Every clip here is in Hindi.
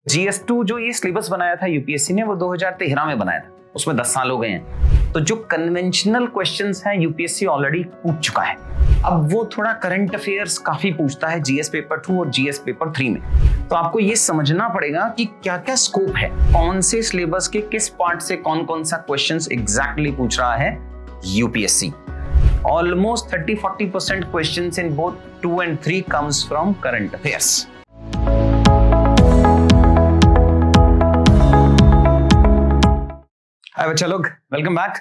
GS2 जो ये सिलेबस बनाया था यूपीएससी ने वो 2013 में बनाया था, उसमें 10 साल हो गए हैं। तो जो कन्वेंशनल क्वेश्चंस हैं यूपीएससी ऑलरेडी पूछ चुका है। अब वो थोड़ा करंट अफेयर्स काफी पूछता है जीएस पेपर 2 और जीएस पेपर 3 में। तो आपको ये समझना पड़ेगा कि क्या क्या स्कोप है, कौन से सिलेबस के किस पार्ट से कौन कौन सा क्वेश्चंस एग्जैक्टली पूछ रहा है UPSC. Almost 30-40% questions in both 2 and 3 comes from current affairs. Hi बच्चा लोग, वेलकम बैक।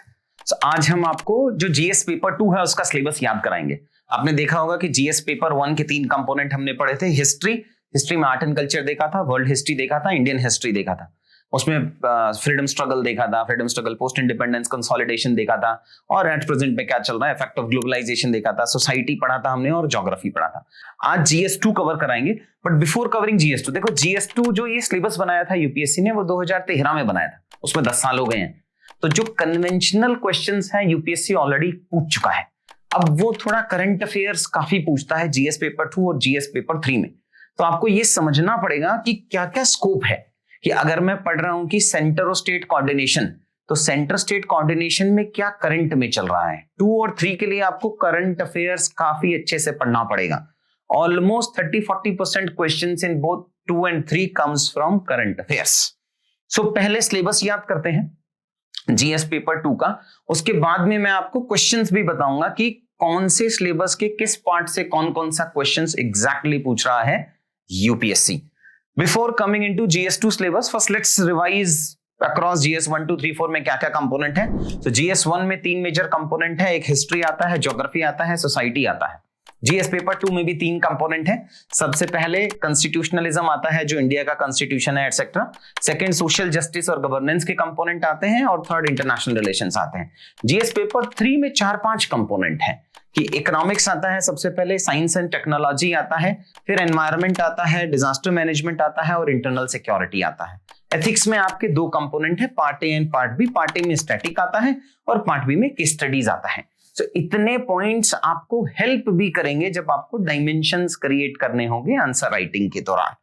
आज हम आपको जो जीएस पेपर 2 है उसका सिलेबस याद कराएंगे। आपने देखा होगा कि जीएस पेपर 1 के 3 कंपोनेंट हमने पढ़े थे। हिस्ट्री में आर्ट एंड कल्चर देखा था, वर्ल्ड हिस्ट्री देखा था, इंडियन हिस्ट्री देखा था। उसमें फ्रीडम स्ट्रगल देखा था, freedom struggle, post independence, consolidation देखा था, और एट प्रेजेंट में क्या चल रहा है, इफेक्ट ऑफ ग्लोबलाइजेशन देखा था, सोसाइटी पढ़ा था हमने, और ज्योग्राफी पढ़ा था। आज जीएस2 कवर कराएंगे। बट बिफोर कवरिंग जीएस2, देखो जीएस2 जो ये सिलेबस बनाया था यूपीएससी ने वो 2013 में बनाया था, उसमें 10 साल हो गए हैं। तो जो कन्वेंशनल क्वेश्चंस हैं यूपीएससी ऑलरेडी पूछ चुका है। अब वो थोड़ा करंट अफेयर्स काफी पूछता है जीएस पेपर 2 और जीएस पेपर 3 में। तो आपको ये समझना पड़ेगा कि क्या क्या स्कोप है, कि अगर मैं पढ़ रहा हूं कि सेंटर और स्टेट कोऑर्डिनेशन, तो सेंटर स्टेट कोऑर्डिनेशन में क्या करंट में चल रहा है। 2 और 3 के लिए आपको करंट अफेयर्स काफी अच्छे से पढ़ना पड़ेगा। Almost 30-40% questions in both 2 and 3 comes from current affairs. So पहले सिलेबस याद करते हैं जीएस पेपर 2 का, उसके बाद में मैं आपको क्वेश्चंस भी बताऊंगा कि कौन से सिलेबस के किस पार्ट से कौन कौन सा क्वेश्चंस एग्जैक्टली पूछ रहा है UPSC. Before coming into GS two syllabus, first let's revise across GS 1 2 3 4 में क्या क्या कंपोनेंट है। तो जीएस 1 में 3 मेजर कंपोनेंट है, एक हिस्ट्री आता है, ज्योग्राफी आता है, सोसाइटी आता है। जीएस पेपर 2 में भी 3 कंपोनेंट है। सबसे पहले कॉन्स्टिट्यूशनलिज्म आता है, जो इंडिया का कॉन्स्टिट्यूशन है एटसेट्रा। सेकंड सोशल जस्टिस और गवर्नेंस के कंपोनेंट आते हैं, और थर्ड इंटरनेशनल रिलेशंस आते हैं। जीएस पेपर 3 में 4-5 कंपोनेंट है, कि इकोनॉमिक्स आता है सबसे पहले, साइंस एंड टेक्नोलॉजी आता है, फिर एनवायरमेंट आता है, डिजास्टर मैनेजमेंट आता है, और इंटरनल सिक्योरिटी आता है। एथिक्स में आपके 2 कंपोनेंट है, part A and part B. Part A में स्टैटिक आता है और पार्ट बी में केस स्टडीज आता है। तो इतने पॉइंट्स आपको हेल्प भी करेंगे जब आपको डायमेंशंस क्रिएट करने होंगे आंसर राइटिंग के दौरान।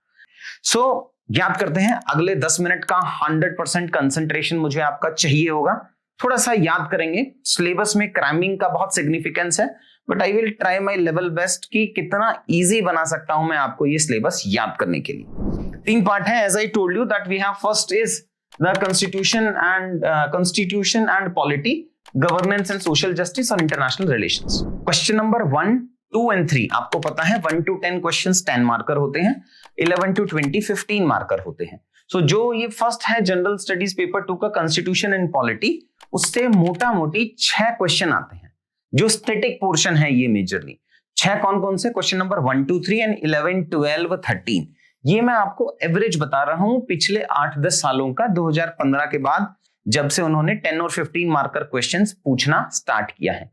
सो याद करते हैं, अगले 10 मिनट का 100% कंसंट्रेशन मुझे आपका चाहिए होगा। थोड़ा सा याद करेंगे। सिलेबस में क्रैमिंग का बहुत सिग्निफिकेंस है, but I will try my level best कि कितना इजी बना सकता हूं मैं आपको ये सिलेबस याद करने के लिए। 3 पार्ट है, as I told you that we have first is the constitution and polity, governance and social justice, और international relations. Question number 1, 2 and 3 आपको पता है 1 to 10 क्वेश्चंस 10 मार्कर होते हैं, 11 to 20 15 मार्कर होते हैं। सो जो ये फर्स्ट है जनरल स्टडीज पेपर 2 का कॉन्स्टिट्यूशन एंड पॉलिटी, उससे मोटा मोटी 6 क्वेश्चन आते हैं। जो स्टैटिक पोर्शन है ये मेजरली 6 कौन कौन से, क्वेश्चन नंबर 1 2 3 एंड 11 12 13। ये मैं आपको एवरेज बता रहा हूं पिछले 8-10 सालों का, 2015 के बाद जब से उन्होंने 10 और 15 मार्कर क्वेश्चंस पूछना स्टार्ट किया है।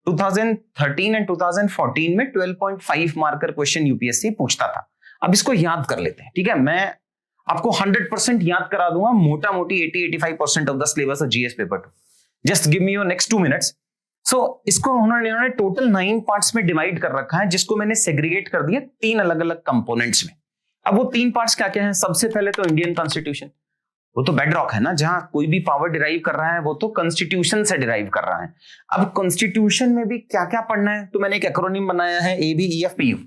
2013 एंड 2014 में 12.5 मार्कर क्वेश्चन यूपीएससी पूछता था। अब इसको याद कर लेते हैं, ठीक है। मैं आपको 100% याद करा दूंगा, मोटा मोटी 80-85% of the syllabus of GS paper 2। Just give me your next 2 minutes. So इसको उन्होंने टोटल 9 पार्ट्स में डिवाइड कर रखा है, जिसको मैंने सेग्रीगेट कर दिया 3 अलग अलग कंपोनेंट्स में। अब वो 3 पार्ट्स क्या क्या है। सबसे पहले तो इंडियन कॉन्स्टिट्यूशन, वो तो बेडरॉक है ना, जहां कोई भी पावर डिराइव कर रहा है वो तो कॉन्स्टिट्यूशन से डिराइव कर रहा है। अब कॉन्स्टिट्यूशन में भी क्या क्या पढ़ना है, तो मैंने एक एक्रोनिम बनाया है, ABEFPU।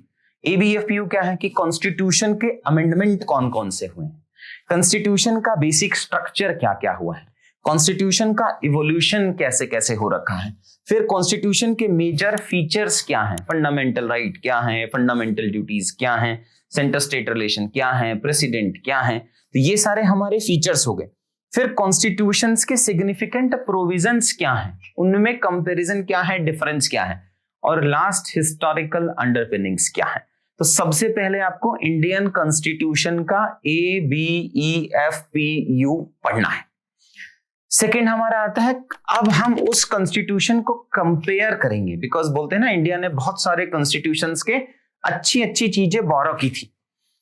ABEFPU क्या है कि कॉन्स्टिट्यूशन के अमेंडमेंट कौन कौन से हुए हैं, कॉन्स्टिट्यूशन का बेसिक स्ट्रक्चर क्या क्या हुआ है, कॉन्स्टिट्यूशन का इवोल्यूशन कैसे कैसे हो रखा है, फिर कॉन्स्टिट्यूशन के मेजर फीचर्स क्या हैं, फंडामेंटल राइट क्या है, फंडामेंटल ड्यूटीज क्या हैं, सेंटर स्टेट रिलेशन क्या है, प्रेसिडेंट क्या है। तो ये सारे हमारे फीचर्स हो गए। फिर कॉन्स्टिट्यूशंस के सिग्निफिकेंट प्रोविजंस क्या हैं, उनमें कंपैरिजन क्या है, डिफरेंस क्या है, और लास्ट हिस्टोरिकल अंडरपिनिंग्स क्या है। तो सबसे पहले आपको इंडियन कॉन्स्टिट्यूशन का ABEFPU पढ़ना है। सेकेंड हमारा आता है, अब हम उस कॉन्स्टिट्यूशन को कंपेयर करेंगे, बिकॉज बोलते हैं ना इंडिया ने बहुत सारे कॉन्स्टिट्यूशंस के अच्छी अच्छी चीजें बोरो की थी।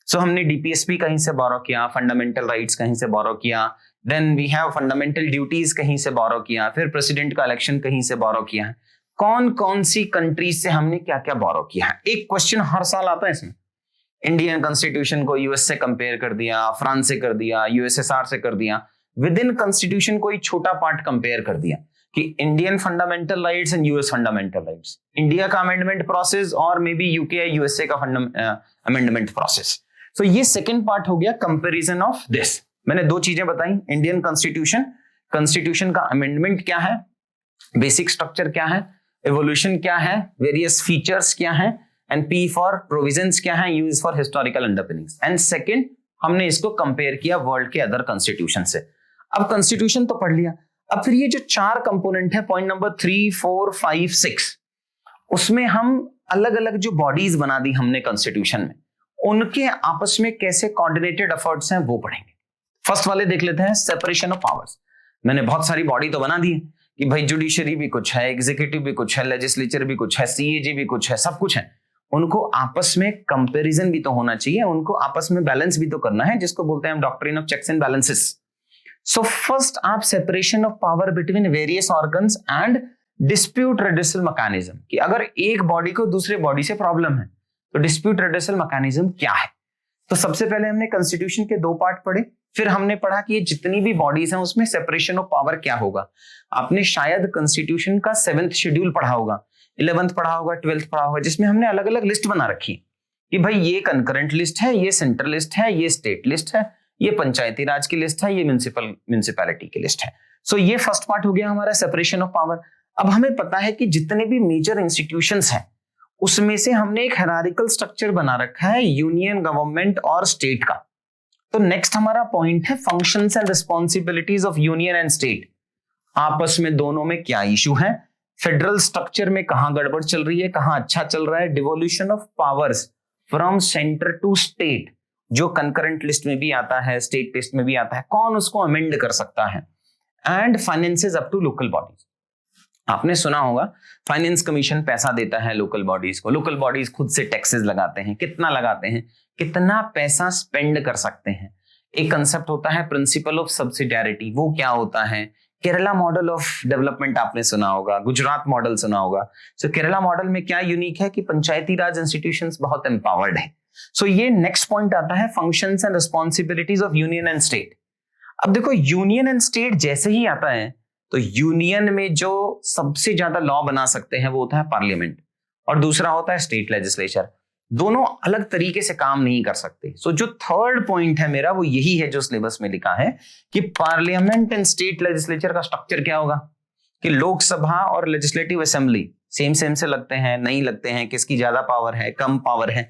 सो हमने डीपीएसपी कहीं से बोरो किया, फंडामेंटल राइट्स कहीं से बोरो किया, then we have fundamental duties कहीं से बोरो किया, फिर प्रेसिडेंट का इलेक्शन कहीं से बोरो किया है। कौन कौन सी कंट्रीज से हमने क्या क्या बोरो किया है। एक क्वेश्चन हर साल आता है इसमें, इंडियन कॉन्स्टिट्यूशन को यूएस से कंपेयर कर दिया, फ्रांस से कर दिया, यूएसएसआर से कर दिया, विद इन कॉन्स्टिट्यूशन कोई छोटा पार्ट कंपेयर कर दिया कि Indian fundamental rights and US fundamental rights, India का अमेंडमेंट प्रोसेस और मे बी यूके या यूएसए का अमेंडमेंट प्रोसेस। सो ये सेकंड पार्ट हो गया कंपैरिजन ऑफ दिस। मैंने दो चीजें बताई, इंडियन कॉन्स्टिट्यूशन, कॉन्स्टिट्यूशन का अमेंडमेंट क्या है, बेसिक स्ट्रक्चर क्या है, एवोल्यूशन क्या है, वेरियस फीचर्स क्या है, एंड पी फॉर प्रोविजंस क्या है, use for historical underpinnings. And second हमने इसको कंपेयर किया वर्ल्ड के अदर कॉन्स्टिट्यूशन से। अब कॉन्स्टिट्यूशन तो पढ़ लिया, अब फिर ये जो चार कंपोनेंट है, पॉइंट नंबर 3, 4, 5, 6, उसमें हम अलग अलग जो बॉडीज बना दी हमने कॉन्स्टिट्यूशन में, उनके आपस में कैसे कोऑर्डिनेटेड एफर्ट्स हैं वो पढ़ेंगे। फर्स्ट वाले देख लेते हैं, सेपरेशन ऑफ पावर्स। मैंने बहुत सारी बॉडी तो बना दी है कि भाई जुडिशरी भी कुछ है, एग्जीक्यूटिव भी कुछ है, लेजिस्लेचर भी कुछ है, सीएजी भी कुछ है, सब कुछ है। उनको आपस में कंपैरिजन भी तो होना चाहिए, उनको आपस में बैलेंस भी तो करना है, जिसको बोलते हैं हम doctrine of checks and balances. So first आप separation of power between various organs and dispute redressal mechanism, कि अगर एक बॉडी को दूसरे बॉडी से प्रॉब्लम है तो डिस्प्यूट रिड्यूसल मैकेनिज्म क्या है। तो सबसे पहले हमने कॉन्स्टिट्यूशन के दो पार्ट पढ़े, फिर हमने पढ़ा कि ये जितनी भी बॉडीज हैं उसमें सेपरेशन ऑफ पावर क्या होगा। आपने शायद कॉन्स्टिट्यूशन का 7th शेड्यूल पढ़ा होगा, 11th पढ़ा होगा, 12th पढ़ा होगा, जिसमें हमने अलग अलग लिस्ट बना रखी कि भाई ये कंकरेंट लिस्ट है, ये सेंट्रल लिस्ट है, ये स्टेट लिस्ट है, ये पंचायती राज की लिस्ट है, ये म्युनिसिपैलिटी की लिस्ट है। सो ये फर्स्ट पार्ट हो गया हमारा सेपरेशन ऑफ पावर। अब हमें पता है कि जितने भी मेजर इंस्टीट्यूशंस हैं उसमें से हमने एक हायरार्किकल स्ट्रक्चर बना रखा है यूनियन, गवर्नमेंट और स्टेट का। तो नेक्स्ट हमारा पॉइंट है functions and responsibilities of union and state. आपस में दोनों में क्या इशू है, फेडरल स्ट्रक्चर में कहां गड़बड़ चल रही है, कहां अच्छा चल रहा है, devolution of powers from centre to state, जो कंकरेंट लिस्ट में भी आता है, स्टेट लिस्ट में भी आता है, कौन उसको अमेंड कर सकता है, and finances up to local bodies. आपने सुना होगा फाइनेंस कमीशन पैसा देता है लोकल बॉडीज को, लोकल बॉडीज खुद से टैक्सेस लगाते हैं, कितना लगाते हैं, कितना पैसा स्पेंड कर सकते हैं। एक कंसेप्ट होता है प्रिंसिपल ऑफ सब्सिडियरिटी, वो क्या होता है, केरला मॉडल ऑफ डेवलपमेंट आपने सुना होगा, गुजरात मॉडल सुना होगा। सो केरला मॉडल में क्या यूनिक है कि पंचायती राज इंस्टीट्यूशंस बहुत एम्पावर्ड है। सो ये नेक्स्ट पॉइंट आता है functions and responsibilities of union and state. अब देखो यूनियन एंड स्टेट जैसे ही आता है तो यूनियन में जो सबसे ज्यादा लॉ बना सकते हैं वो होता है पार्लियामेंट, और दूसरा होता है स्टेट लेजिस्लेचर। दोनों अलग तरीके से काम नहीं कर सकते। सो जो थर्ड पॉइंट है मेरा वो यही है जो सिलेबस में लिखा है कि पार्लियामेंट एंड स्टेट लेजिस्लेचर का स्ट्रक्चर क्या होगा, कि लोकसभा और लेजिस्लेटिव असेंबली सेम से लगते हैं, नहीं लगते हैं, किसकी ज्यादा पावर है, कम पावर है,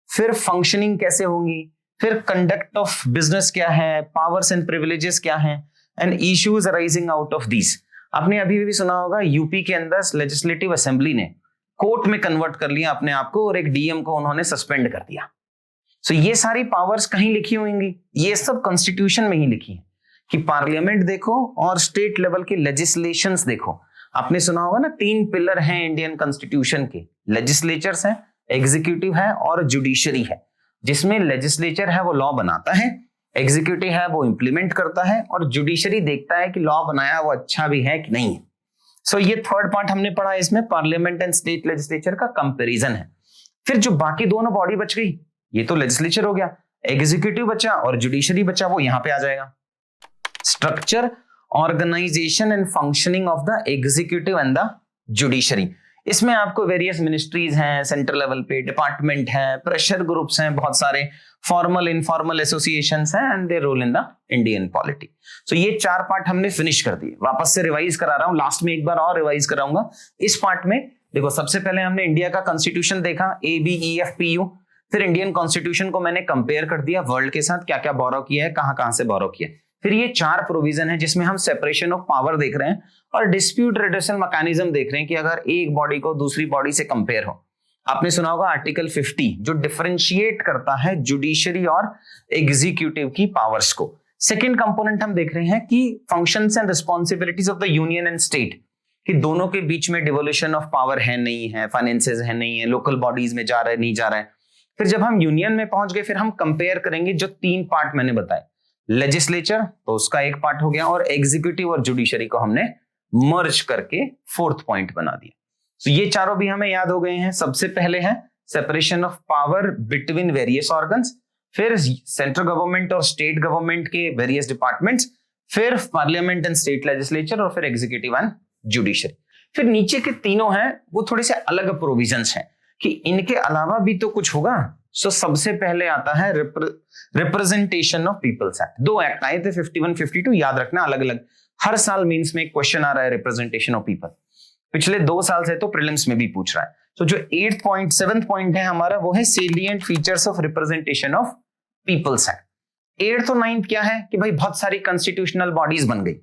फिर फंक्शनिंग कैसे होंगी, फिर कंडक्ट ऑफ बिजनेस क्या है, पावर्स एंड प्रिविलेजेस क्या है, and issues arising out of this. आपने अभी भी सुना होगा यूपी के अंदर लेजिस्लेटिव असेंबली ने कोर्ट में कन्वर्ट कर लिया अपने आप को और एक डीएम को उन्होंने सस्पेंड कर दिया। सो ये सारी पावर्स कहीं लिखी होंगी, ये सब कॉन्स्टिट्यूशन में ही लिखी है कि पार्लियामेंट देखो और स्टेट लेवल के लेजिस्लेशंस देखो। आपने सुना होगा ना 3 पिलर हैं इंडियन कॉन्स्टिट्यूशन के, लेजिस्लेचर्स है, एग्जीक्यूटिव है और जुडिशरी है। जिसमें लेजिस्लेचर है वो लॉ बनाता है, एग्जीक्यूटिव है वो इंप्लीमेंट करता है, और जुडिशरी देखता है कि लॉ बनाया वो अच्छा भी है कि नहीं है। सो ये थर्ड पार्ट हमने पढ़ा, इसमें पार्लियामेंट एंड स्टेट लेजिस्लेचर का कंपैरिजन है। फिर जो बाकी दोनों बॉडी बच गई, ये तो लेजिस्लेचर हो गया, एग्जीक्यूटिव बचा और जुडिशरी बचा, वो यहां पे आ जाएगा। Structure, organisation and functioning of the executive and the judiciary. इसमें आपको वेरियस मिनिस्ट्रीज हैं, सेंट्रल लेवल पे डिपार्टमेंट हैं, प्रेशर ग्रुप्स हैं, बहुत सारे फॉर्मल इनफॉर्मल एसोसिएशंस हैं, and they role in the Indian polity. So ये 4 पार्ट हमने फिनिश कर दिए। वापस से रिवाइज करा रहा हूं, लास्ट में एक बार और रिवाइज कराऊंगा। इस पार्ट में देखो, सबसे पहले हमने इंडिया का कॉन्स्टिट्यूशन देखा, ABEFPU। फिर इंडियन कॉन्स्टिट्यूशन को मैंने कंपेयर कर दिया वर्ल्ड के साथ, क्या क्या बोरो किया है, कहां से बोरो किया है। फिर ये 4 प्रोविजन है जिसमें हम सेपरेशन ऑफ पावर देख रहे हैं और डिस्प्यूट रिड्यूसल मैकेनिज्म देख रहे हैं कि अगर एक बॉडी को दूसरी बॉडी से कंपेयर हो। आपने सुना होगा आर्टिकल 50 जो डिफरेंशिएट करता है जुडिशरी और एग्जीक्यूटिव की पावर्स को। सेकंड कंपोनेंट हम देख रहे हैं कि functions and responsibilities of the union and state, कि दोनों के बीच में डिवोल्यूशन ऑफ पावर है नहीं है, फाइनेंसेस है नहीं है, लोकल बॉडीज में जा रहा है नहीं जा रहा है। फिर जब हम यूनियन में पहुंच गए फिर हम कंपेयर करेंगे जो 3 पार्ट मैंने बताए, लेजिस्लेचर तो उसका एक पार्ट हो गया, और एग्जीक्यूटिव और जुडिशरी को हमने मर्ज करके 4th पॉइंट बना दिया। तो ये चारों भी हमें याद हो गए हैं। सबसे पहले है separation of power between various organs, फिर सेंट्रल गवर्नमेंट और स्टेट गवर्नमेंट के वेरियस डिपार्टमेंट्स, फिर पार्लियामेंट एंड स्टेट लेजिस्लेचर, और फिर एग्जीक्यूटिव एंड जुडिशरी। फिर नीचे के तीनों हैं वो थोड़े से अलग प्रोविजंस हैं कि इनके अलावा भी तो कुछ होगा। सो सबसे पहले आता है representation of people's act. 2 act आए थे 51, 52, याद रखना अलग अलग। हर साल मींस में एक क्वेश्चन आ रहा है रिप्रेजेंटेशन ऑफ पीपल, पिछले 2 साल से तो प्रीलिम्स में भी पूछ रहा है। तो जो 8th पॉइंट 7th पॉइंट है हमारा वो है salient features of representation of people's act. 8th और 9th क्या है कि भाई बहुत सारी कॉन्स्टिट्यूशनल बॉडीज बन गई।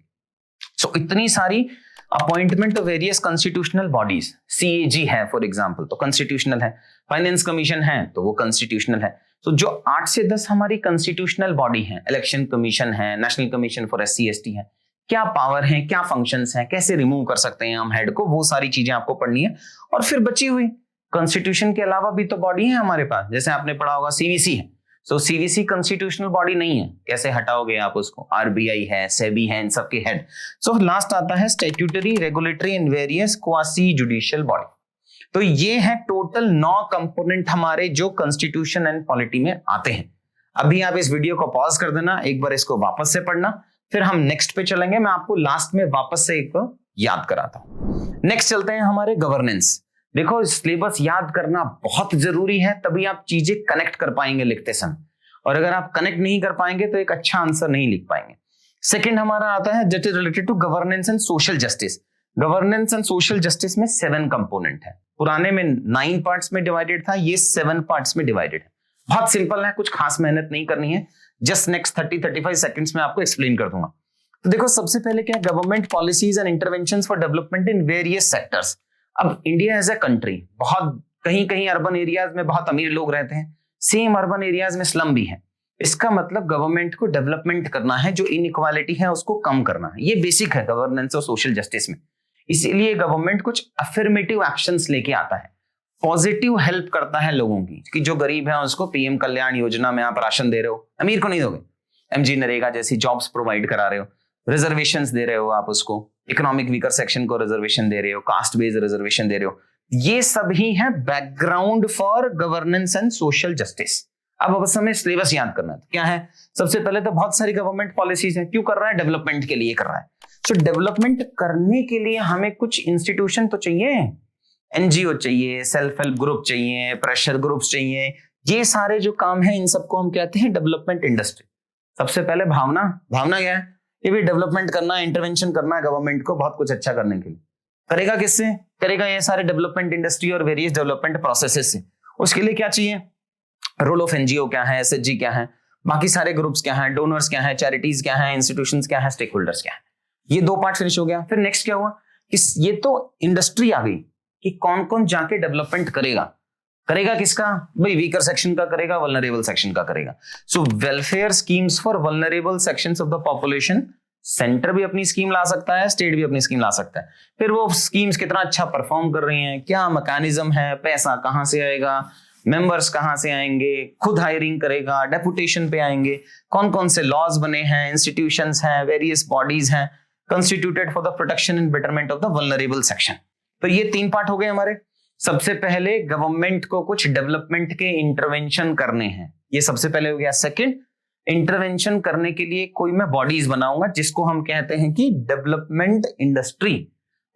सो इतनी सारी appointment of various constitutional bodies, CAG है फॉर एग्जांपल तो कॉन्स्टिट्यूशनल है, फाइनेंस कमीशन है तो वो कॉन्स्टिट्यूशनल है। तो जो 8 से 10 हमारी कॉन्स्टिट्यूशनल बॉडी है, इलेक्शन कमीशन है, national commission for SC ST है, क्या पावर है, क्या फंक्शंस हैं, कैसे रिमूव कर सकते हैं हम हेड को, वो सारी चीजें आपको पढ़नी है। और फिर बची हुई कॉन्स्टिट्यूशन के अलावा भी तो बॉडी है हमारे पास, जैसे आपने पढ़ा होगा CVC है। सो CVC कॉन्स्टिट्यूशनल बॉडी नहीं है, कैसे हटाओगे आप उसको? RBI है, सेबी है, इन सब के हेड। सो लास्ट आता है statutory, regulatory and various quasi judicial body. तो ये है टोटल 9 कंपोनेंट हमारे जो कॉन्स्टिट्यूशन एंड पॉलिटी में आते हैं। अभी आप इस वीडियो को पॉज कर देना, एक बार इसको वापस से पढ़ना, फिर हम नेक्स्ट पे चलेंगे। मैं आपको लास्ट में वापस से एक याद कराता हूं। नेक्स्ट चलते हैं हमारे गवर्नेंस। देखो सिलेबस याद करना बहुत जरूरी है, तभी आप चीजें कनेक्ट कर पाएंगे लिखते समय, और अगर आप कनेक्ट नहीं कर पाएंगे तो एक अच्छा आंसर नहीं लिख पाएंगे। सेकंड हमारा आता है that is related to governance and social justice. Governance and social justice में 7 कंपोनेंट है। पुराने में 9 पार्ट्स में डिवाइडेड था, ये 7 पार्ट्स में डिवाइडेड है। बहुत सिंपल है, कुछ खास मेहनत नहीं करनी है, जस्ट नेक्स्ट 30-35 सेकंड्स में आपको एक्सप्लेन कर दूंगा। तो देखो सबसे पहले क्या है, government policies and interventions for development in various sectors. अब इंडिया एज ए कंट्री, बहुत कहीं कहीं अर्बन एरियाज में बहुत अमीर लोग रहते हैं, सेम अर्बन एरियाज में स्लम भी है। इसका मतलब गवर्नमेंट को डेवलपमेंट करना है, जो इनइक्वालिटी है उसको कम करना है। ये बेसिक है गवर्नेंस और सोशल जस्टिस में। इसीलिए गवर्नमेंट कुछ अफर्मेटिव एक्शंस लेके आता है, पॉजिटिव हेल्प करता है लोगों की, कि जो गरीब है उसको PM कल्याण योजना में आप राशन दे रहे हो, अमीर को नहीं दोगे। MG नरेगा जैसी जॉब्स प्रोवाइड करा रहे हो, रिजर्वेशंस दे रहे हो आप उसको, इकोनॉमिक वीकर सेक्शन को रिजर्वेशन दे रहे हो, कास्ट बेस्ड रिजर्वेशन दे रहे हो। ये सब ही है background for governance and social justice. अब बस हमें सिलेबस याद करना है। क्या है? सबसे पहले तो बहुत सारी गवर्नमेंट पॉलिसीज हैं। क्यों कर रहा है? डेवलपमेंट के लिए कर रहा है। सो डेवलपमेंट करने के लिए हमें कुछ इंस्टीट्यूशन तो चाहिए, NGO चाहिए, सेल्फ हेल्प ग्रुप चाहिए, प्रेशर ग्रुप्स चाहिए। ये सारे जो काम है इन सबको हम कहते हैं डेवलपमेंट इंडस्ट्री। सबसे पहले भावना क्या है? ये भी डेवलपमेंट करना है, इंटरवेंशन करना है गवर्नमेंट को बहुत कुछ अच्छा करने के लिए। करेगा किससे? करेगा ये सारे डेवलपमेंट इंडस्ट्री और वेरियस डेवलपमेंट प्रोसेसेस से। उसके लिए क्या चाहिए? रोल ऑफ NGO क्या है, SHG क्या है, बाकी सारे ग्रुप्स क्या है, डोनर्स क्या है, चैरिटीज क्या है, इंस्टीट्यूशंस क्या है, स्टेक होल्डर्स क्या है। ये 2 पार्ट फिनिश हो गया। फिर नेक्स्ट क्या हुआ कि ये तो इंडस्ट्री आ गई कि कौन कौन जाके डेवलपमेंट करेगा किसका? भाई वीकर सेक्शन का करेगा, वल्नरेबल सेक्शन का करेगा। So welfare schemes for vulnerable sections of the population, centre भी अपनी स्कीम ला सकता है, स्टेट भी अपनी स्कीम ला सकता है। फिर वो स्कीम्स कितना अच्छा परफॉर्म कर रही हैं, क्या मैकेनिज्म है, पैसा कहां से आएगा, मेंबर्स कहां से आएंगे, खुद हायरिंग करेगा, डेपुटेशन पे आएंगे, कौन कौन से लॉज बने हैं, इंस्टीट्यूशंस हैं, वेरियस बॉडीज हैं constituted for the protection and betterment of the vulnerable section. तो ये 3 पार्ट हो गए हमारे। सबसे पहले गवर्नमेंट को कुछ डेवलपमेंट के इंटरवेंशन करने हैं, ये सबसे पहले हो गया। सेकंड, इंटरवेंशन करने के लिए कोई मैं बॉडीज बनाऊंगा जिसको हम कहते हैं कि डेवलपमेंट इंडस्ट्री।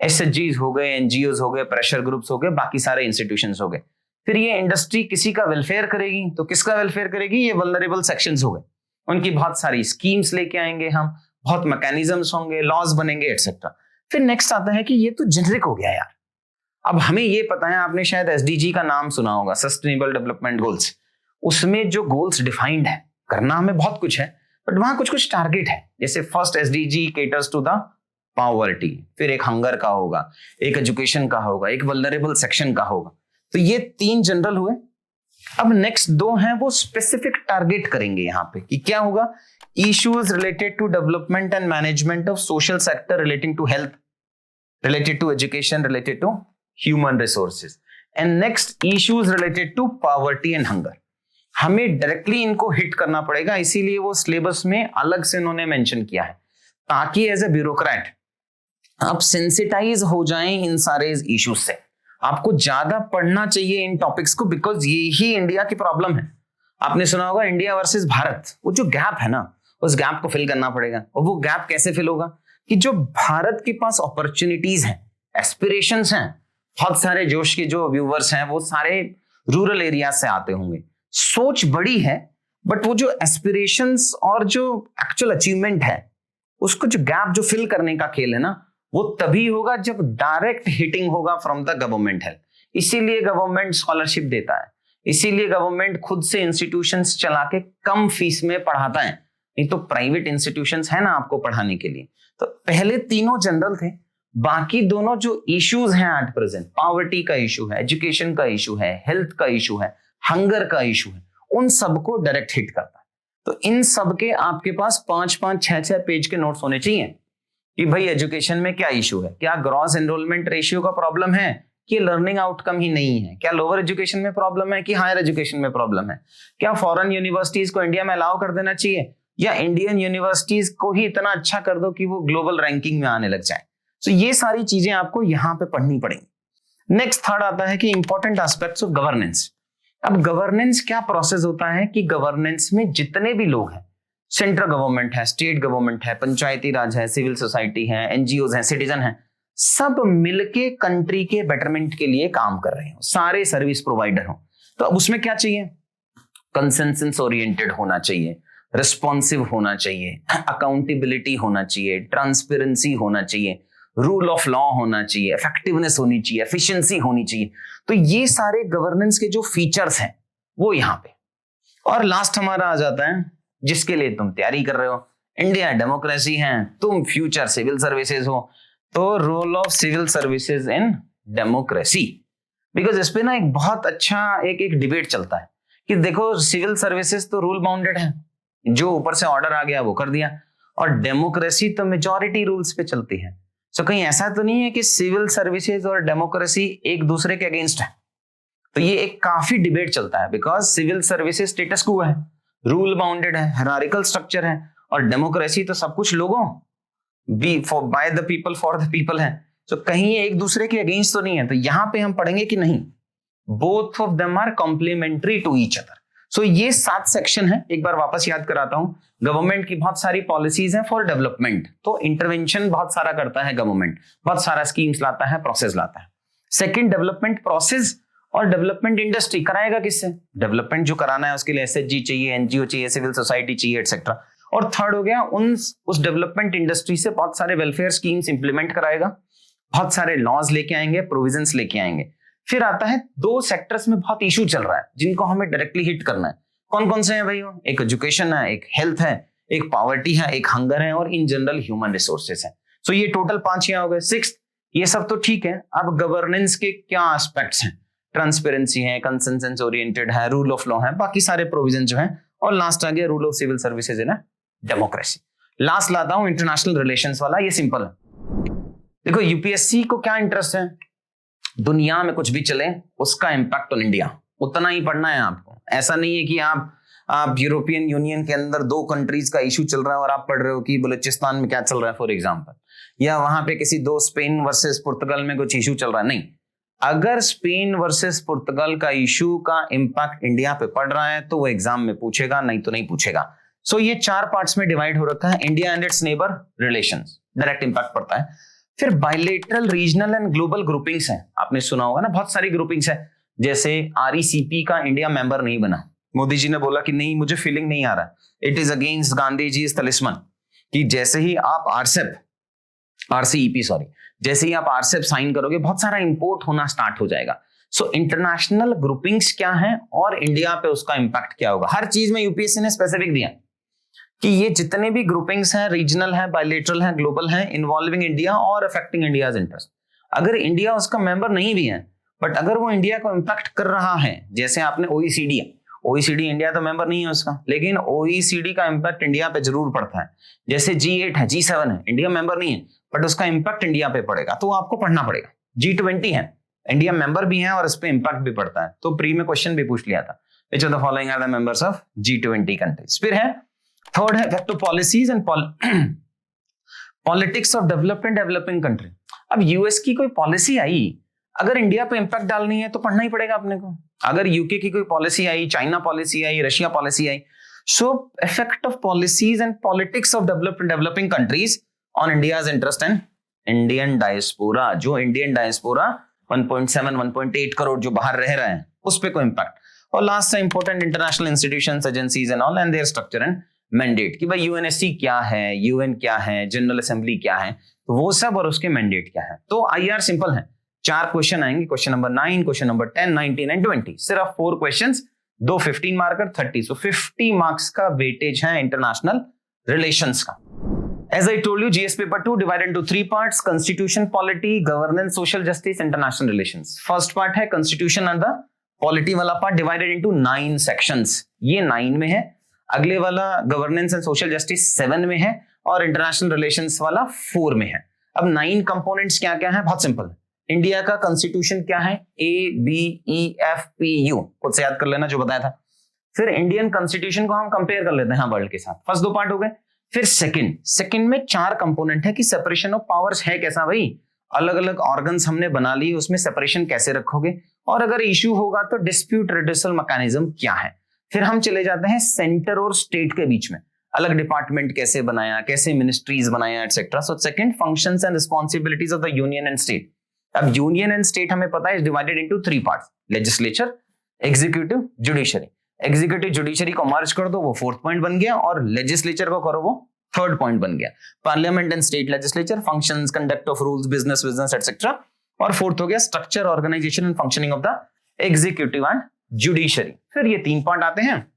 SHGs हो गए, NGOs हो गए, प्रेशर ग्रुप्स हो गए, बाकी सारे इंस्टीट्यूशंस हो गए। फिर ये इंडस्ट्री किसी का वेलफेयर करेगी, तो किसका वेलफेयर करेगी? ये वल्नरेबल सेक्शंस हो गए, उनकी बहुत सारी स्कीम्स लेके आएंगे हम, बहुत मैकेनिज्म्स होंगे, लॉज बनेंगे एटसेट्रा। फिर नेक्स्ट आता है कि ये तो जेनरिक हो गया यार। अब हमें ये पता है, आपने शायद SDG का नाम सुना होगा, सस्टेनेबल डेवलपमेंट गोल्स। उसमें जो गोल्स डिफाइंड है, करना हमें बहुत कुछ है, बट वहां कुछ कुछ टारगेट है। जैसे first SDG caters to the poverty, फिर एक हंगर का होगा, एक एजुकेशन का होगा, एक वल्नरेबल सेक्शन का होगा। तो ये 3 जनरल हुए। अब नेक्स्ट 2 हैं वो स्पेसिफिक टारगेट करेंगे यहाँ पे कि क्या होगा। Issues related to development and management of social sector relating to health, related to education, related to human resources, and next issues related to poverty and hunger. हमें डायरेक्टली इनको हिट करना पड़ेगा, इसीलिए वो सिलेबस में अलग से उन्होंने मेंशन किया है, ताकि एज ए ब्यूरोक्रेट आप सेंसिटाइज हो जाएं इन सारे इश्यूज से। आपको ज्यादा पढ़ना चाहिए इन टॉपिक्स को, बिकॉज ये ही इंडिया की प्रॉब्लम है। आपने सुना होगा इंडिया वर्सेस भारत, वो जो गैप है ना, उस गैप को फिल करना पड़ेगा। और वो गैप कैसे फिल होगा कि जो भारत के पास अपॉर्चुनिटीज हैं, एस्पिरेशंस हैं, बहुत सारे जोश के जो व्यूवर्स हैं वो सारे रूरल एरिया से आते होंगे, सोच बड़ी है, बट वो जो एस्पिरेशंस और जो एक्चुअल अचीवमेंट है, उसको जो गैप जो फिल करने का खेल है ना, वो तभी होगा जब डायरेक्ट हिटिंग होगा फ्रॉम द गवर्नमेंट हेल्प। इसीलिए गवर्नमेंट स्कॉलरशिप देता है, इसीलिए गवर्नमेंट खुद से इंस्टीट्यूशंस चला के कम फीस में पढ़ाता है। नहीं तो प्राइवेट इंस्टीट्यूशंस है ना आपको पढ़ाने के लिए। तो पहले तीनों जनरल थे, बाकी दोनों जो इश्यूज हैं एट प्रेजेंट, पॉवर्टी का इशू है, एजुकेशन का इशू है, हेल्थ का इशू है, हंगर का इशू है, उन सबको डायरेक्ट हिट करता है। तो इन सब के आपके पास 5-5, 6-6 पेज के नोट्स होने चाहिए कि भाई एजुकेशन में क्या इशू है, क्या ग्रॉस एनरोलमेंट रेशियो का प्रॉब्लम है कि लर्निंग आउटकम ही नहीं है, क्या लोअर एजुकेशन में प्रॉब्लम है कि हायर एजुकेशन में प्रॉब्लम है, क्या फॉरेन यूनिवर्सिटीज को इंडिया में अलाउ कर देना चाहिए या इंडियन यूनिवर्सिटीज को ही इतना अच्छा कर दो कि वो ग्लोबल रैंकिंग में आने लग जाए। तो ये सारी चीजें आपको यहाँ पे पढ़नी पड़ेंगी। नेक्स्ट थर्ड आता है कि इंपॉर्टेंट एस्पेक्ट्स ऑफ गवर्नेंस। अब गवर्नेंस क्या प्रोसेस होता है कि गवर्नेंस में जितने भी लोग हैं, सेंट्रल गवर्नमेंट है, स्टेट गवर्नमेंट है, पंचायती राज है, सिविल सोसाइटी है, एनजीओज है, सिटीजन है, सब मिलके कंट्री के बेटरमेंट के लिए काम कर रहे हो, सारे सर्विस प्रोवाइडर हो। तो अब उसमें क्या चाहिए, कंसेंसस ओरिएंटेड होना चाहिए, रिस्पॉन्सिव होना चाहिए, अकाउंटेबिलिटी होना चाहिए, ट्रांसपेरेंसी होना चाहिए, रूल ऑफ लॉ होना चाहिए, इफेक्टिवनेस होनी चाहिए, एफिशिएंसी होनी चाहिए। तो ये सारे गवर्नेंस के जो फीचर्स हैं वो यहाँ पे। और लास्ट हमारा आ जाता है जिसके लिए तुम तैयारी कर रहे हो, इंडिया डेमोक्रेसी है, तुम फ्यूचर सिविल सर्विसेज हो, तो role of civil services in democracy. Because इस पे ना एक बहुत अच्छा एक डिबेट चलता है कि देखो सिविल सर्विसेज तो रूल बाउंडेड है, जो ऊपर से ऑर्डर आ गया वो कर दिया, और डेमोक्रेसी तो मेजॉरिटी रूल्स पे चलती है। सो कहीं ऐसा तो नहीं है कि सिविल सर्विसेज और डेमोक्रेसी एक दूसरे के अगेंस्ट है। तो ये एक काफी डिबेट चलता है, बिकॉज सिविल सर्विसेज स्टेटस क्वो है, रूल बाउंडेड है, हायरार्किकल स्ट्रक्चर है, और डेमोक्रेसी तो सब कुछ लोगों by the people for the people है। तो कहीं ये एक दूसरे के अगेंस्ट तो नहीं है। तो यहां पे हम पढ़ेंगे कि नहीं, both of them are complementary to each other. So ये 7 सेक्शन है, एक बार वापस याद कराता हूं। गवर्नमेंट की बहुत सारी पॉलिसीज हैं फॉर डेवलपमेंट, तो इंटरवेंशन बहुत सारा करता है गवर्नमेंट, बहुत सारा स्कीम्स लाता है, प्रोसेस लाता है। सेकंड, डेवलपमेंट प्रोसेस और डेवलपमेंट इंडस्ट्री कराएगा किससे, डेवलपमेंट जो कराना है उसके लिए एसएचजी चाहिए, एनजीओ चाहिए, सिविल सोसाइटी चाहिए, एटसेट्रा। और थर्ड हो गया उस डेवलपमेंट इंडस्ट्री से बहुत सारे वेलफेयर स्कीम्स इंप्लीमेंट कराएगा, बहुत सारे लॉज लेके आएंगे, प्रोविजंस लेके आएंगे। फिर आता है 2 सेक्टर्स में बहुत इशू चल रहा है जिनको हमें डायरेक्टली हिट करना है। कौन कौन से हैं भाई? एक एजुकेशन है, एक हेल्थ है, एक पॉवर्टी है, एक हंगर है, और इन जनरल ह्यूमन रिसोर्सेज है। सो ये टोटल 5 यहाँ हो गए। 6, ये सब तो ठीक है। अब गवर्नेंस के क्या एस्पेक्ट्स हैं, ट्रांसपेरेंसी है, कंसेंसस ओरिएंटेड है, रूल ऑफ लॉ है, बाकी सारे प्रोविजन जो है, और लास्ट आ गया रूल ऑफ सिविल सर्विसेज है ना, डेमोक्रेसी। लास्ट लाता हूं इंटरनेशनल रिलेशंस वाला, ये सिंपल है। देखो यूपीएससी को क्या इंटरेस्ट है, दुनिया में कुछ भी चले उसका इंपैक्ट ऑन इंडिया, उतना ही पढ़ना है आपको। ऐसा नहीं है कि आप यूरोपियन यूनियन के अंदर 2 कंट्रीज का इशू चल रहा है और आप पढ़ रहे हो कि बलूचिस्तान में क्या चल रहा है फॉर एग्जांपल, या वहां पे किसी 2 स्पेन वर्सेस पुर्तगाल में कुछ इशू चल रहा है। नहीं, अगर स्पेन वर्सेस पुर्तगाल का इशू का इंपैक्ट इंडिया पे पड़ रहा है तो वो एग्जाम में पूछेगा, नहीं तो नहीं पूछेगा। सो ये 4 पार्ट्स में डिवाइड हो रखा है। India and it's neighbour relations, direct impact पड़ता है। फिर bilateral, regional and global groupings हैं, आपने सुना होगा ना, बहुत सारी ग्रुपिंग्स है। जैसे आरईसीपी का इंडिया मेंबर नहीं बना, मोदी जी ने बोला कि नहीं, मुझे फीलिंग नहीं आ रहा, it is against Gandhi ji तलिस्मन, कि जैसे ही आप आरसीईपी जैसे ही आप आरसेप साइन करोगे बहुत सारा इंपोर्ट होना स्टार्ट हो जाएगा। सो इंटरनेशनल ग्रुपिंग्स क्या है और इंडिया पे उसका इंपैक्ट क्या होगा, हर चीज में यूपीएससी ने स्पेसिफिक दिया कि ये जितने भी ग्रुपिंग्स हैं, रीजनल है, बायलेटरल है, ग्लोबल है, इन्वॉल्विंग इंडिया और अफेक्टिंग इंडियाज इंटरेस्ट। अगर इंडिया उसका मेंबर नहीं भी है, बट अगर वो इंडिया को इंपैक्ट कर रहा है, जैसे आपने ओईसीडी इंडिया तो मेंबर नहीं है उसका, लेकिन ओईसीडी का इंपैक्ट इंडिया पे जरूर पड़ता है। जैसे G8 है, G7 है, इंडिया मेंबर नहीं है, बट उसका इंपैक्ट इंडिया पे पड़ेगा, तो आपको पढ़ना पड़ेगा। G20 है, इंडिया मेंबर भी है और इस पे इंपैक्ट भी पड़ता है, तो प्री में क्वेश्चन भी पूछ लिया था, which of the following are the members of G20 countries. फिर है थर्ड है vector policies and politics of development developing country. अब यूएस की कोई पॉलिसी आई, अगर इंडिया पे इंपैक्ट डालनी है तो पढ़ना ही पड़ेगा अपने को। अगर यूके की कोई policy I, China policy I, Russia policy I, so effect of policies and politics of developing countries on India's interest and Indian diaspora. जो इंडियन डायस्पोरा 1.7 1.8 करोड़ जो बाहर रह रहे हैं उस पे कोई इंपैक्ट। और लास्ट है important international institutions, agencies and all and there structure and mandate, कि भाई यूएनएससी क्या है, यूएन क्या है, जनरल असेंबली क्या है, तो वो सब और उसके मैंडेट क्या है। तो आईआर सिंपल है, 4 क्वेश्चन आएंगे, question number 9, question number 10, 19 and 20, सिर्फ 4 क्वेश्चंस, 2 15 मार्कर 30, सो 50 मार्क्स का वेटेज है इंटरनेशनल रिलेशंस का। As I told you, GS paper 2 divided into 3 parts: constitution, polity, governance, social justice, international relations. First part है constitution and the polity वाला part divided into 9 sections. ये 9 में है। अगले वाला governance and social justice 7 में है और international relations वाला 4 में है। अब 9 components क्या क्या है, बहुत सिंपल है। इंडिया का कॉन्स्टिट्यूशन क्या है, ABEFPU, खुद से याद कर लेना जो बताया था। फिर इंडियन कॉन्स्टिट्यूशन को हम कंपेयर कर लेते हैं वर्ल्ड के साथ। फर्स्ट 2 पार्ट हो गए। फिर सेकंड में 4 कंपोनेंट है कि सेपरेशन ऑफ पावर्स है कैसा, भाई अलग अलग ऑर्गन्स हमने बना लिए, उसमें सेपरेशन कैसे रखोगे, और अगर इश्यू होगा तो डिस्प्यूट रिड्यूसल मैकेनिज्म क्या है। फिर हम चले जाते हैं सेंटर और स्टेट के बीच में, अलग डिपार्टमेंट कैसे बनाया, कैसे मिनिस्ट्रीज बनाया, etcetera. So second, functions and responsibilities of the union and state. अब यूनियन एंड स्टेट हमें पता है is divided into 3 parts: legislature, executive, judiciary. Executive judiciary को मर्ज कर दो, वो 4th पॉइंट बन गया, और लेजिस्लेचर को करो, वो 3rd पॉइंट बन गया। Parliament and state legislature, functions, conduct of rules, business etcetera. और 4th हो गया structure, organisation and functioning of the executive and judiciary. फिर ये 3 पार्ट आते हैं।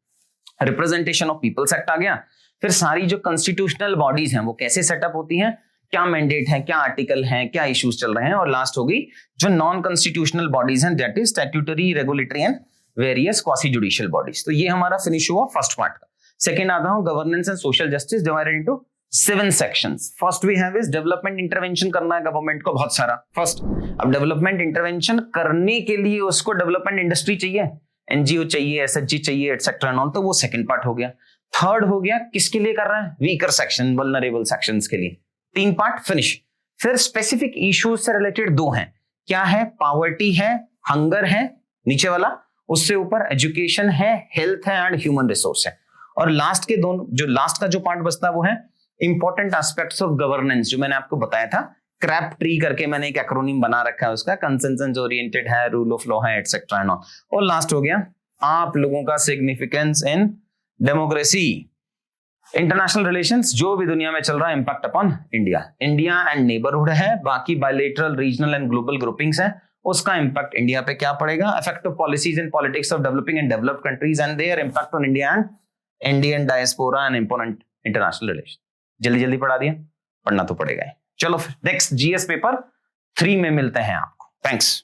रिप्रेजेंटेशन ऑफ पीपल्स एक्ट आ गया। फिर सारी जो कॉन्स्टिट्यूशनल बॉडीज हैं वो कैसे सेटअप होती हैं, क्या मैंडेट है, क्या आर्टिकल है, क्या इश्यूज चल रहे हैं। और लास्ट होगी जो नॉन कॉन्स्टिट्यूशनल बॉडीज हैं, that is statutory, regulatory and various quasi judicial bodies. तो ये हमारा फिनिश हुआ फर्स्ट पार्ट का। सेकंड आता हूं governance and social justice, divided into 7 sections. First we have is development intervention करना है गवर्नमेंट को बहुत सारा। फर्स्ट, अब डेवलपमेंट इंटरवेंशन करने के लिए उसको डेवलपमेंट इंडस्ट्री चाहिए, एनजीओ चाहिए, एसएचजी चाहिए, एटसेट्रा एंड ऑल, तो वो सेकंड पार्ट हो गया। थर्ड हो गया किसके लिए कर रहा है, वीकर सेक्शन, वल्नरेबल सेक्शंस के लिए। 3 पार्ट फिनिश। फिर स्पेसिफिक इश्यूज से रिलेटेड 2 हैं, क्या है, पावर्टी है, हंगर है नीचे वाला, उससे ऊपर एजुकेशन है, हेल्थ है एंड ह्यूमन रिसोर्स है। और लास्ट के दोनों, जो लास्ट का जो पार्ट बचता है वो है इंपॉर्टेंट एस्पेक्ट्स ऑफ गवर्नेंस, जो मैंने आपको बताया था, क्रैप ट्री करके मैंने एक एक्रोनिम बना रखा है उसका, कंसेंसस ओरिएंटेड है, रूल ऑफ लॉ है, एटसेट्रा एंड ऑल। और लास्ट हो गया आप लोगों का significance in democracy, international relations, जो भी दुनिया में चल रहा है, impact upon India. India and neighbourhood है, बाकी bilateral, regional and global groupings हैं, उसका इंपैक्ट इंडिया पे क्या पड़ेगा, effect of policies and politics of developing and developed countries and their impact on India and Indian diaspora and important international relation. जल्दी जल्दी पढ़ा दिया, पढ़ना तो पड़ेगा ही। चलो फिर नेक्स्ट जीएस पेपर 3 में मिलते हैं आपको। थैंक्स।